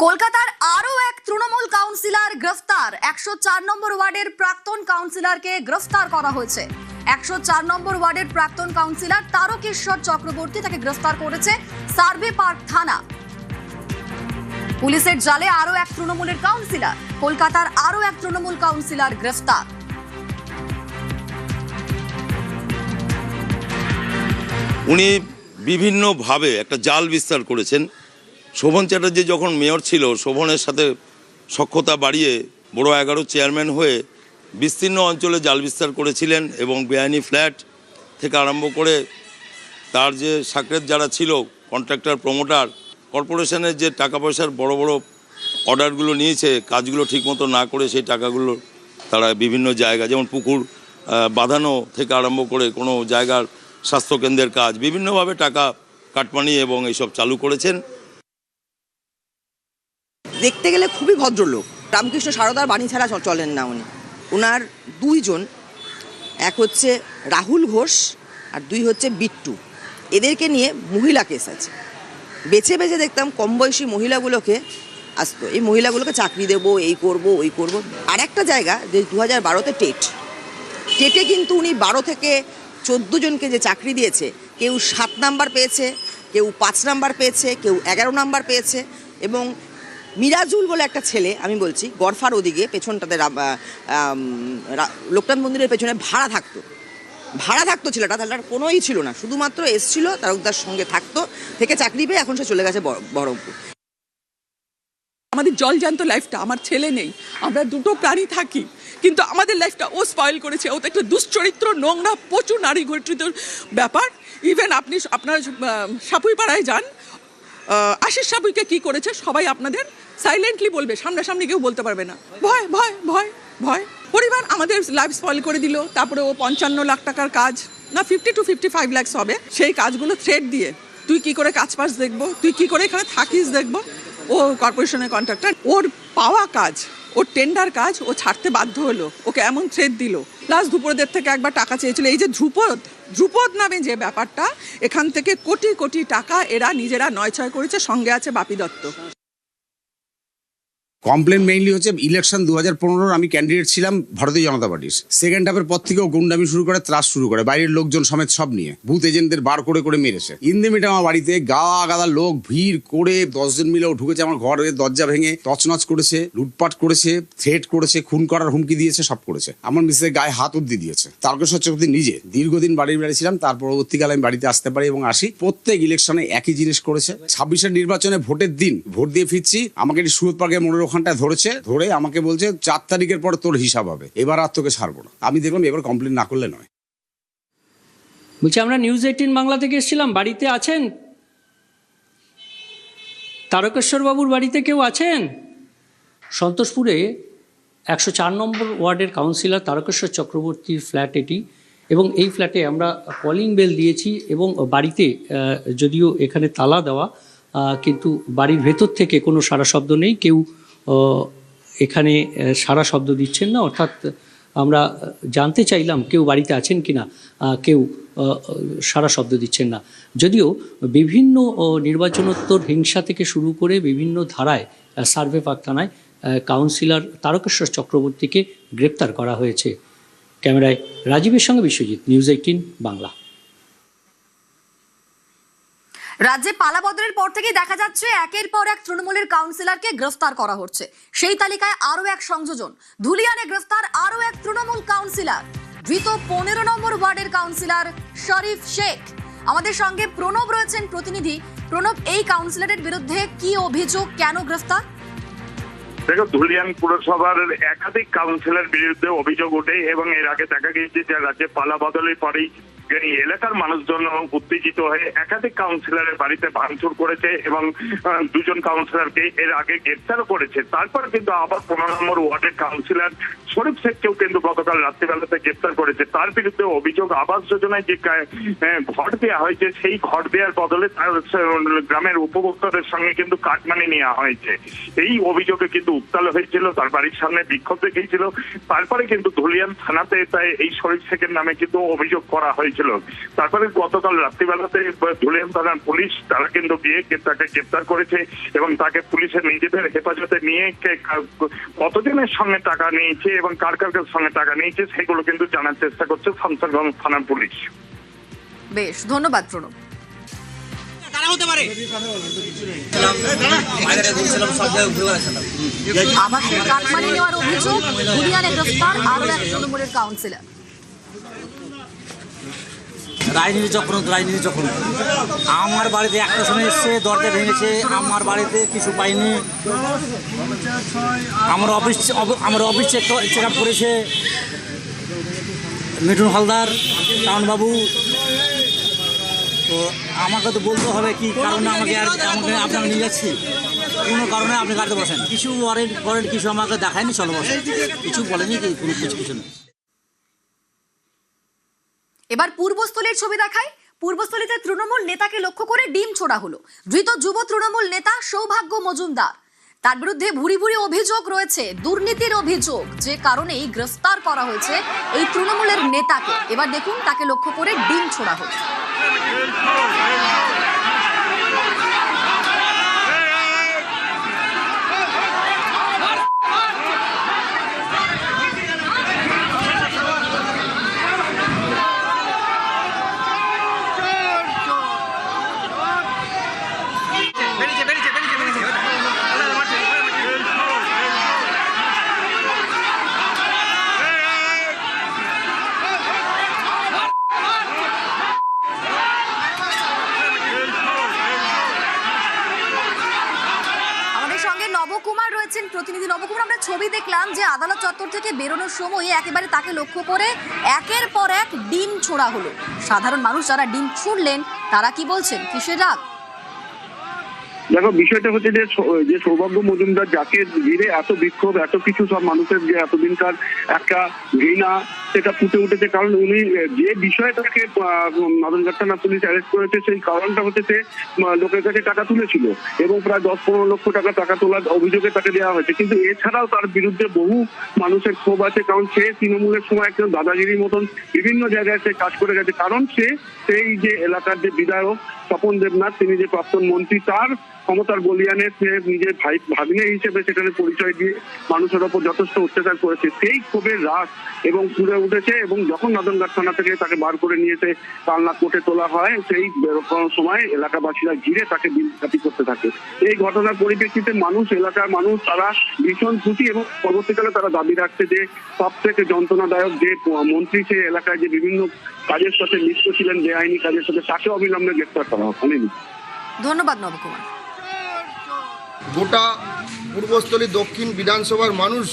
কলকাতার আরো এক তৃণমূল কাউন্সিলর গ্রেফতার। 104 নম্বর ওয়ার্ডের প্রাক্তন কাউন্সিলরকে গ্রেফতার করা হয়েছে। 104 নম্বর ওয়ার্ডের প্রাক্তন কাউন্সিলর তারকেশ্বর চক্রবর্তী, তাকে গ্রেফতার করেছে সার্ভে পার্ক থানা। পুলিশের জালে আরো এক তৃণমূলের কাউন্সিলর, কলকাতার আরো এক তৃণমূল কাউন্সিলর গ্রেফতার। উনি বিভিন্নভাবে একটা জাল বিস্তার করেছেন। শোভন চ্যাটার্জি যখন মেয়র ছিল, শোভনের সাথে সখ্যতা বাড়িয়ে বড় 11 চেয়ারম্যান হয়ে বিস্তীর্ণ অঞ্চলে জাল বিস্তার করেছিলেন এবং বেআইনি ফ্ল্যাট থেকে আরম্ভ করে তার যে সাকরেত যারা ছিল কন্ট্রাক্টর, প্রমোটার, কর্পোরেশনের যে টাকা পয়সার বড় বড় অর্ডারগুলো নিয়েছে, কাজগুলো ঠিকমতো না করে সেই টাকাগুলো তারা বিভিন্ন জায়গা, যেমন পুকুর বাঁধানো থেকে আরম্ভ করে কোনো জায়গার স্বাস্থ্যকেন্দ্রের কাজ, বিভিন্নভাবে টাকা কাটমানি এবং এইসব চালু করেছেন। দেখতে গেলে খুবই ভদ্রলোক। রামকৃষ্ণ সারদার বাণী ছাড়া চলেন না উনি। ওনার দুইজন, এক হচ্ছে রাহুল ঘোষ আর দুই হচ্ছে বিট্টু, এদেরকে নিয়ে মহিলা কেস আছে। বেছে বেছে দেখতাম কম বয়সী মহিলাগুলোকে আসতো, এই মহিলাগুলোকে চাকরি দেবো, এই করব ওই করব। আর একটা জায়গা যে 2012-তে টেটে কিন্তু উনি 12 থেকে 14 জনকে যে চাকরি দিয়েছে, কেউ 7 নাম্বার পেয়েছে, কেউ 5 নাম্বার পেয়েছে, কেউ 11 নাম্বার পেয়েছে। এবং মিরাজুল বলে একটা ছেলে, আমি বলছি গড়ফার ওদিকে পেছনটাতে লোকনাথ মন্দিরের পেছনে ভাড়া থাকতো ছেলেটা, তাহলে কোনোই ছিল না, শুধুমাত্র এসছিল তারকদার সঙ্গে থাকতো, থেকে চাকরি পেয়ে এখন সে চলে গেছে বহরমপুর। আমাদের জলজান্ত লাইফটা, আমার ছেলে নেই, আমরা দুটো প্রাণী থাকি, কিন্তু আমাদের লাইফটা ও স্পয়েল করেছে। ও তো একটা দুশ্চরিত্র, নোংরা, প্রচুর নারী ঘটিত ব্যাপার। ইভেন আপনারা সাপুই পাড়ায় যান, আশিস সাপুইকে কি করেছে সবাই আপনাদের সাইলেন্টলি বলবে, সামনাসামনি কেউ বলতে পারবে না। ভয় ভয় ভয় ভয়। পরিবার আমাদের লাইফ স্পয়েল করে দিল। তারপরে ও 55 লাখ টাকার কাজ, না 50 to 55 লাখ হবে, সেই কাজগুলো থ্রেট দিয়ে তুই কি করে কাজ পাস দেখবো, তুই কি করে এখানে থাকিস দেখবো। ও কর্পোরেশনের কন্ট্রাক্টর, ওর পাওয়া কাজ, ওর টেন্ডার কাজ ও ছাড়তে বাধ্য হলো, ওকে এমন থ্রেট দিল। প্লাস ধ্রুপদের থেকে একবার টাকা চেয়েছিল। এই যে ধ্রুপদ নামে যে ব্যাপারটা, এখান থেকে কোটি কোটি টাকা এরা নিজেরা নয়ছয় করেছে। সঙ্গে আছে বাপি দত্ত। কমপ্লেন মেইনলি হচ্ছে ইলেকশন 2015 আমি ক্যান্ডিডেট ছিলাম ভারতীয় জনতা পার্টির। সেকেন্ড হাফের পর থেকেও গুন্ডামি শুরু করে, ত্রাস শুরু করে, বাইরের লোকজন সমেত সব নিয়ে বুথ এজেন্টদের বার করে করে মেরেছে। ইন্দিমিটা আমার বাড়িতে গাদা লোক ভিড় করে 10 জন মিলেও ঢুকেছে, আমার ঘরের দরজা ভেঙে তছনছ করেছে, লুটপাট করেছে, থ্রেট করেছে, খুন করার হুমকি দিয়েছে, সব করেছে। আমার মিসের গায়ে হাত অব্দি দিয়েছে। তারকেশ্বর চক্রবর্তী নিজে দীর্ঘদিন বাড়ি ছিলাম, তার পরবর্তীকালে আমি বাড়িতে আসতে পারি এবং আসি। প্রত্যেক ইলেকশনে একই জিনিস করেছে। 26-এর নির্বাচনে ভোটের দিন ভোট দিয়ে ফিরছি, আমাকে সুরত পার্কের মোড়ের ওখানটায় ধরে আমাকে বলছে 4 তারিখের পর তোর হিসাব হবে, এবার আর তোকে ছাড়বো না। আমি দেখলাম এবার কমপ্লেন না করলে নয়। বলছি, আমরা নিউজ 18 বাংলা থেকে এসেছিলাম। বাড়িতে আছেন? তারকেশ্বর বাবুর বাড়িতে কেউ আছেন? সন্তোষপুরে 104 নম্বর ওয়ার্ডের কাউন্সিলর তারকেশ্বর চক্রবর্তীর ফ্ল্যাট এটি, এবং এই ফ্ল্যাটে আমরা কলিং বেল দিয়েছি এবং বাড়িতে যদিও এখানে তালা দেওয়া, কিন্তু বাড়ির ভেতর থেকে কোনো সারা শব্দ নেই। কেউ এখানে সারা শব্দ দিচ্ছেন না, অর্থাৎ আমরা জানতে চাইলাম কেউ বাড়িতে আছেন কিনা, কেউ সারা শব্দ দিচ্ছেন না। যদিও বিভিন্ন নির্বাচনোত্তর হিংসা থেকে শুরু করে বিভিন্ন ধারায় সার্ভে পার্ক থানায় কাউন্সিলর তারকেশ্বর চক্রবর্তীকে গ্রেপ্তার করা হয়েছে। ক্যামেরায় রাজীবের সঙ্গে বিশ্বজিৎ, নিউজ 18 বাংলা। রাজ্যে পালাবদলের পর থেকেই দেখা যাচ্ছে একের পর এক তৃণমূলের কাউন্সিলরকে গ্রেফতার করা হচ্ছে। সেই তালিকায় আরো এক সংযোজন, ধুলিয়ানে গ্রেফতার আরো এক তৃণমূল কাউন্সিলর, ধৃত 15 নম্বর ওয়ার্ডের কাউন্সিলর শরীফ শেখ। আমাদের সঙ্গে প্রণব রয়েছেন প্রতিনিধি। প্রণব, এই কাউন্সিলরের বিরুদ্ধে কি অভিযোগ, কেন গ্রেফতার? দেখো, ধুলিয়ান পুরসভার একাধিক কাউন্সিলর বিরুদ্ধে অভিযোগ ওঠে এবং এর আগে দেখা গিয়েছে যে রাজ্যে পালা বদলের পরেই এলাকার মানুষজন উত্তেজিত হয়ে একাধিক কাউন্সিলরের বাড়িতে ভাঙচুর করেছে এবং 2 জন কাউন্সিলরকে এর আগে গ্রেফতারও করেছে। তারপর কিন্তু আবার 15 নম্বর ওয়ার্ডের কাউন্সিলর শরীফ শেখকেও কিন্তু গতকাল রাত্রিবেলাতে গ্রেফতার করেছে। তার বিরুদ্ধে অভিযোগ, আবাস যোজনায় যে ঘর দেওয়া হয়েছে, সেই ঘর দেওয়ার বদলে তার গ্রামের উপভোক্তাদের সঙ্গে কিন্তু কাটমানি নেওয়া হয়েছে। এই অভিযোগে কিন্তু উত্তাল হয়েছিল, তার বাড়ির সামনে বিক্ষোভ দেখিয়েছিল। তারপরে কিন্তু ধুলিয়ান থানাতে তাই এই শরীফ শেখের নামে কিন্তু অভিযোগ করা হয়েছে হয়েছিল। তারপরে গতকাল রাত্রিবেলাতে ধুলিয়ান থানার পুলিশ তারা কিন্তু গিয়ে তাকে গ্রেপ্তার করেছে এবং তাকে পুলিশের নিজেদের হেফাজতে নিয়ে কতজনের সঙ্গে টাকা নিয়েছে এবং কার কার সঙ্গে টাকা নিয়েছে সেগুলো কিন্তু জানার চেষ্টা করছে শামসারগঞ্জ থানার পুলিশ। বেশ, ধন্যবাদ প্রণব। আবাসিক কাটমানি নেওয়ার অভিযোগ, ধুলিয়ানে গ্রেফতার আরো এক তৃণমূলের কাউন্সিলর। রাজনীতি চক্র আমার বাড়িতে একটা সময় এসছে, দরজা ভেঙেছে, আমার বাড়িতে কিছু পাইনি। আমার অফিস চেক আপ করেছে মিঠুন হালদার টাউনবাবু। তো আমাকে তো বলতে হবে কি কারণে আমাকে আপনাকে নিয়ে যাচ্ছি, কোনো কারণে আপনি গাড়িতে বসেন। কিছু ওয়ারেন্ট কিছু আমাকে দেখায়নি, চলো বসেন, কিছু বলেনি, কোনো কিছু নেই। এবার পূর্বস্থলীর ছবি দেখায়। পূর্বস্থলীতে তৃণমূল নেতাকে লক্ষ্য করে ডিম ছোড়া হলো। ধৃত যুব তৃণমূল নেতা সৌভাগ্য মজুমদার, তার বিরুদ্ধে ভুরি ভুরি অভিযোগ রয়েছে, দুর্নীতির অভিযোগ, যে কারণেই গ্রেফতার করা হয়েছে এই তৃণমূলের নেতাকে। এবার দেখুন, তাকে লক্ষ্য করে ডিম ছোড়া হলো। নবকুমার রয়েছেন প্রতিনিধি। নবকুমার, আমরা ছবি দেখলাম যে আদালত চত্বর থেকে বেরোনোর সময় একেবারে তাকে লক্ষ্য করে একের পর এক ডিম ছোড়া হলো। সাধারণ মানুষ যারা ডিম ছুড়লেন তারা কি বলছেন, কিসের রাগ? দেখো, বিষয়টা হচ্ছে যে সৌভাগ্য মজুমদার যাকে ঘিরে এত বিক্ষোভ, এত কিছু সব মানুষের যে এতদিনকার একটা ঘৃণা সেটা ফুটে উঠেছে। কারণ উনি যে বিষয়টাকে নাদনঘাট থানা পুলিশ অ্যারেস্ট করেছে সেই কারণটা হচ্ছে সে লোকের কাছে টাকা তুলেছিল এবং প্রায় 10-15 লক্ষ টাকা তোলার অভিযোগে তাকে দেওয়া হয়েছে। কিন্তু এছাড়াও তার বিরুদ্ধে বহু মানুষের ক্ষোভ আছে, কারণ সে তৃণমূলের সময় একজন দাদাগিরির মতন বিভিন্ন জায়গায় সে কাজ করে গেছে। কারণ সেই যে এলাকার যে বিধায়ক স্বপন দেবনাথ, তিনি যে প্রাক্তন মন্ত্রী, তার ক্ষমতার বলিয়ানে সে নিজের ভাগ্নে হিসেবে সেখানে পরিচয় দিয়ে মানুষের ওপর যথেষ্ট অত্যাচার করেছে। সেই ক্ষোভের রাগ এবং ফুলে উঠেছে এবং যখন নাদনঘাট থানা থেকে তাকে বার করে নিয়ে এসে কালনা কোর্টে তোলা হয়, সেই সময় এলাকাবাসীরা ঘিরে তাকে বিলঘাতি করতে থাকে। এই ঘটনার পরিপ্রেক্ষিতে এলাকার মানুষ তারা ভীষণ খুশি এবং পরবর্তীকালে তারা দাবি রাখছে যে সব থেকে যন্ত্রণাদায়ক যে মন্ত্রী সে এলাকায় যে বিভিন্ন কাজের সাথে লিপ্ত ছিলেন, বেআইনি কাজের সাথে, তাকে অবিলম্বে গ্রেফতার করা হোক। ধন্যবাদ নবকুমার। গোটা পূর্বস্থলী দক্ষিণ বিধানসভার মানুষ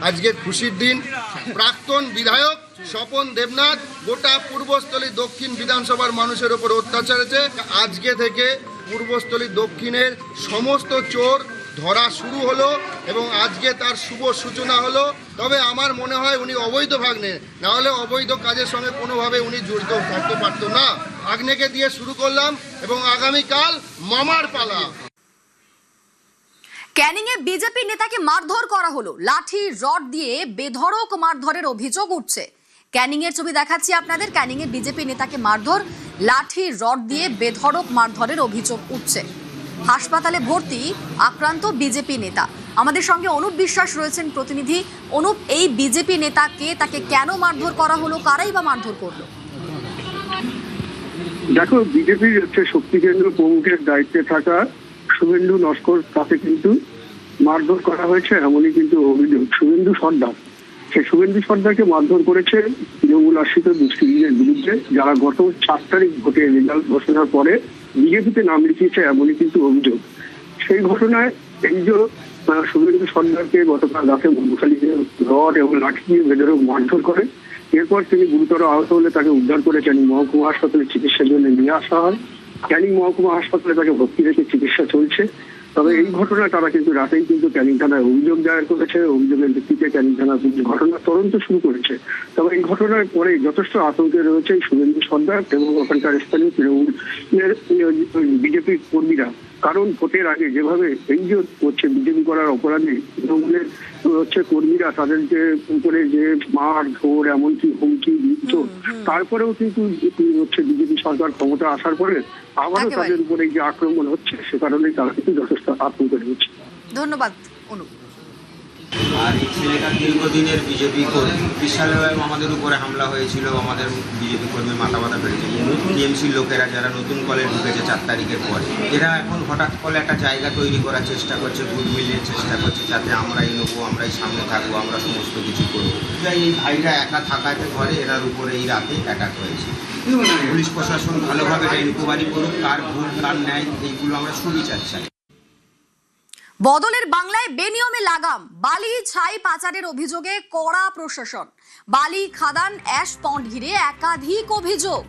আজকে খুশির দিন। প্রাক্তন বিধায়ক স্বপন দেবনাথ গোটা পূর্বস্থলী দক্ষিণ বিধানসভার মানুষের উপর অত্যাচার হয়েছে। আজকে থেকে পূর্বস্থলী দক্ষিণের সমস্ত চোর ধরা শুরু হলো এবং আজকে তার শুভ সূচনা হলো। তবে আমার মনে হয় উনি অবৈধ ভাগ্নে, না হলে অবৈধ কাজের সঙ্গে কোনোভাবে উনি জড়িত থাকতে পারতো না। ভাগ্নেকে দিয়ে শুরু করলাম এবং আগামীকাল মামার পালা। ক্যানিং এ বিজেপি নেতাকে মারধর করা হলো, লাঠি রড দিয়ে বেধড়ক মারধরের অভিযোগ উঠছে। ক্যানিং এর ছবি দেখাচ্ছি আপনাদের। ক্যানিং এ বিজেপি নেতাকে মারধর, লাঠি রড দিয়ে বেধড়ক মারধরের অভিযোগ উঠছে। হাসপাতালে ভর্তি আক্রান্ত বিজেপি নেতা। আমাদের সঙ্গে অনুপ বিশ্বাস রয়েছেন প্রতিনিধি। অনুপ, এই বিজেপি নেতাকে, তাকে কেন মারধর করা হলো, কারাই বা মারধর করলো? দেখো, বিজেপির শক্তি কেন্দ্র প্রমুখের দায়িত্বে থাকা শুভেন্দু নস্কর, তাকে কিন্তু মারধর করা হয়েছে এমনই কিন্তু অভিযোগ। শুভেন্দু সর্দারকে মারধর করেছে তৃণমূল আশ্রিত দুষ্কৃতীদের বিরুদ্ধে, যারা গত 4 তারিখ ভোটে রেজাল্ট ঘোষণার পরে বিজেপিতে নাম লিখিয়েছে এমনই কিন্তু অভিযোগ। সেই ঘটনায় এই যে শুভেন্দু সর্দারকে গতকাল রাতে মধুখালীতে রড এবং লাঠি দিয়ে বেধড়ক মারধর করে। এরপর তিনি গুরুতর আহত হলে তাকে উদ্ধার করে ক্যানিং মহকুমা হাসপাতালে চিকিৎসার জন্য নিয়ে আসা হয়। ক্যানিং মহকুমা হাসপাতালে তাকে ভর্তি রেখে চিকিৎসা চলছে। তবে এই ঘটনায় তারা কিন্তু রাতেই কিন্তু ক্যানিং থানায় অভিযোগ দায়ের করেছে। অভিযোগের ভিত্তিতে ক্যানিং থানা ঘটনার তদন্ত শুরু করেছে। তবে এই ঘটনার পরে যথেষ্ট আতঙ্কে রয়েছে শুভেন্দু সর্দার এবং ওখানকার স্থানীয় তৃণমূলের বিজেপির কর্মীরা। কারণ ভোটের আগে যেভাবে এনজিও করছে বিজেপি করার অপরাধে তৃণমূলের হচ্ছে কর্মীরা তাদের যে উপরে যে মার ধর এমনকি হুমকি দিচ্ছ, তারপরেও কিন্তু হচ্ছে বিজেপি সরকার ক্ষমতা আসার পরে আবারও একেবারে। তাদের উপরে যে আক্রমণ হচ্ছে সে কারণেই তারা কিন্তু যথেষ্ট আতঙ্কে রয়েছে। ধন্যবাদ অনু। আর এই ছেলেটা দীর্ঘদিনের বিজেপি কর্মী, বিশালে আমাদের উপরে হামলা হয়েছিল, আমাদের বিজেপি কর্মী মাথা ব্যথা পেয়েছে। টিএমসির লোকেরা যারা নতুন কলে ঢুকেছে 4 তারিখের পরে, এরা এখন হঠাৎ করে একটা জায়গা তৈরি করার চেষ্টা করছে, গুড মিলের চেষ্টা করছে, যাতে আমরাই নেবো, আমরাই সামনে থাকবো, আমরা সমস্ত কিছু করবো। এই ভাইরা একা থাকাতে ঘরে এরার উপরে এই রাতে অ্যাটাক হয়েছে। পুলিশ প্রশাসন ভালোভাবে এটা ইনকোয়ারি করুক, কার ভুল কার ন্যায় এইগুলো আমরা সুবিচার চাই। বদলের বাংলায় বেনিয়মে লাগাম, বালি ছাই পাচারের অভিযোগে কড়া প্রশাসন। বালি খাদান অ্যাশ পন্ড ঘিরে একাধিক অভিযোগ।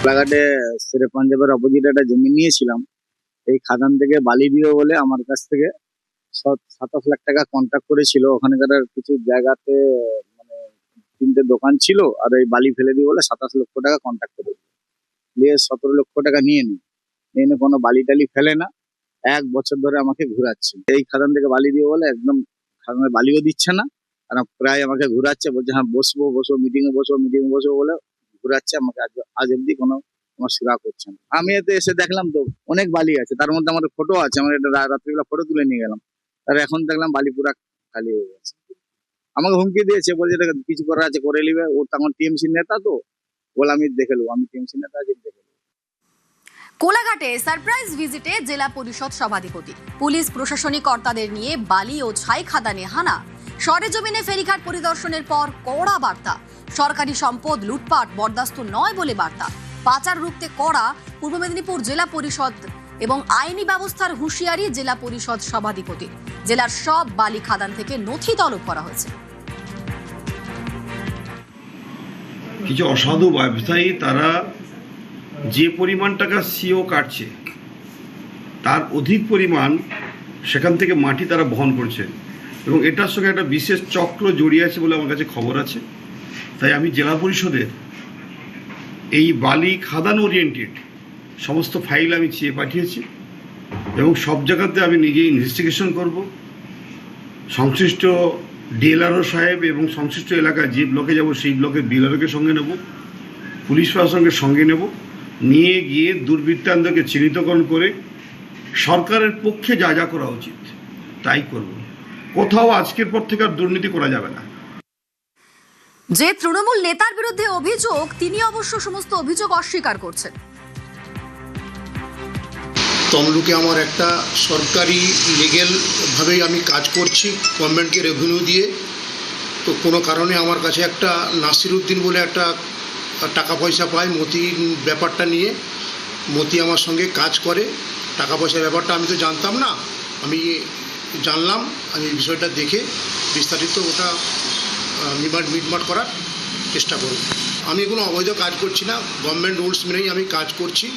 কোলাঘাটে শেরে পাঞ্জাবের অপোজিট একটা জমি নিয়েছিলাম। এই খাদান থেকে বালি দিবে বলে আমার কাছ থেকে 27 লাখ টাকা কন্ট্রাক্ট করেছিল। ওখানকার কিছু জায়গাতে মানে 3টে দোকান ছিল, আর এই বালি ফেলে দিয়ে বলে 27 লক্ষ টাকা কন্ট্রাক্ট করে দিয়ে 17 লক্ষ টাকা নিয়ে নিয়ে কোনো বালি টালি ফেলে না। 1 বছর ধরে আমাকে ঘুরাচ্ছে। এই খাদান থেকে বালি দিয়ে বলে একদম খাদানে বালিও দিচ্ছে না, আর প্রায় আমাকে ঘুরাচ্ছে, বলছে হ্যাঁ বসবো মিটিং এ বসবো বলে ঘুরাচ্ছে আমাকে। আজ অব্দি কোনো আমার সুরা করছে না। আমি এতে এসে দেখলাম তো অনেক বালি আছে, তার মধ্যে আমার ফটো আছে, আমার এটা রাত্রিবেলা ফটো তুলে নিয়ে গেলাম। আর এখন দেখলাম বালি পুরা খালি হয়ে গেছে। আমাকে হুমকি দিয়েছে, বলছে এটা কিছু করার আছে করে নিবে। ও তখন টিএমসি নেতা, তো বলে আমি দেখে নেবো, আমি টিএমসি নেতা আজ দেখে নেবো। কোলাঘাটে সারপ্রাইজ ভিজিটে জেলা পরিষদ সভাধিপতি। পুলিশ প্রশাসনিক কর্তাদের নিয়ে বালি ও ছাই খাদানে হানা। সরেজমিনে ফেরিঘাট পরিদর্শনের পর কড়া বার্তা। সরকারি সম্পদ লুটপাট বরদাস্ত নয় বলে বার্তা। পাচার রুখতে কড়া পূর্ব মেদিনীপুর জেলা পরিষদ এবং আইনি ব্যবস্থার হুঁশিয়ারি জেলা পরিষদ সভাধিপতি। জেলার সব বালি খাদান থেকে নথি তলব করা হয়েছে। কিছু অসাধু ব্যবসায়ী তারা যে পরিমাণ টাকা সিও কাটছে তার অধিক পরিমাণ সেখান থেকে মাটি তারা বহন করছে, এবং এটার সঙ্গে একটা বিশেষ চক্র জড়িয়ে আছে বলে আমার কাছে খবর আছে। তাই আমি জেলা পরিষদের এই বালি খাদান ওরিয়েন্টেড সমস্ত ফাইল আমি চেয়ে পাঠিয়েছি, এবং সব জায়গাতে আমি নিজে ইনভেস্টিগেশন করব। সংশ্লিষ্ট ডিএলআরও সাহেব এবং সংশ্লিষ্ট এলাকায় যে ব্লকে যাব সেই ব্লকের বিএলআরওকে সঙ্গে নেব, পুলিশ প্রশাসনকে সঙ্গে নেব, নিয়ে গিয়ে দুর্বৃত্তান্তকে চিহ্নিতকরণ করে সরকারের পক্ষে যা যা করা উচিত তাই করব। কোথাও আজকের পর থেকে আর দুর্নীতি করা যাবে না। যে তৃণমূল নেতার বিরুদ্ধে অভিযোগ, তিনি অবশ্য সমস্ত অভিযোগ অস্বীকার করছেন। তমলুকে আমার একটা সরকারি লিগেলভাবেই আমি কাজ করছি, গভর্নমেন্টকে রেভিনিউ দিয়ে। তো কোনো কারণে আমার কাছে একটা নাসিরউদ্দিন বলে একটা টাকা পয়সা পায় মতির ব্যাপারটা নিয়ে। মতি আমার সঙ্গে কাজ করে, টাকা পয়সার ব্যাপারটা আমি তো জানতাম না, আমি জানলাম। আমি বিষয়টা দেখে বিস্তারিত ওটা মিটমাট করার চেষ্টা করব। আমি কোনো অবৈধ কাজ করছি না, গভর্নমেন্ট রুলস মেনেই আমি কাজ করছি।